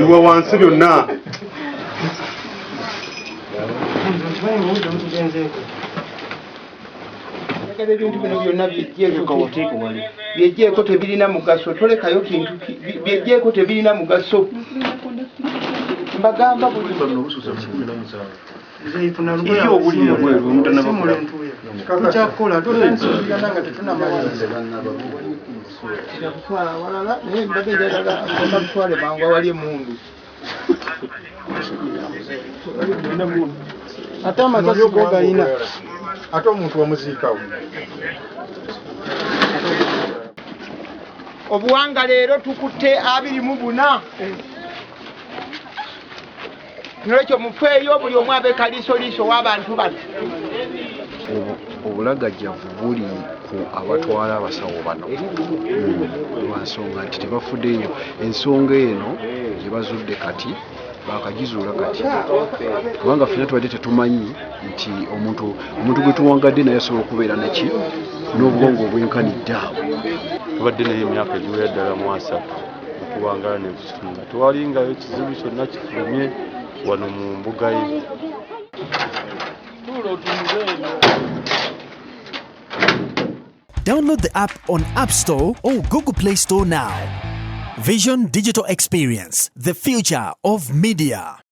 Uwa wansi byonna. Ebintu bino byonna byejjeeko tebirina mugaso, tolekayo kintu byejjeeko tebirina mugaso. Mbagamba buli ate amasasi go galina ate omuntu wamuziikawo. obuwanga leero tukutte 24 nolwekyo mufeeyo buli omu abe kaliisoliiso w'abantu bano. Obulagajjavu buli ku abatwala abasawo bano lwansonga nti tebafudde nnyo. Ensonga eno gye bazudde kati bakagizuula kati, kubanga ffenna tubadde tetumanyi nti omuntu gwe tuwangadde naye asobola okubeera neki n'obwongo obwenkanidde awo. Tubadde naye emyaka egiwera ddala mu 3 okuwangala ne kukitunga, tewalingayo kizibu kyonna kifulumye wano mu mbuga ye. Download the app on App Store or Google Play Store now. Vision Digital Experience, the future of media.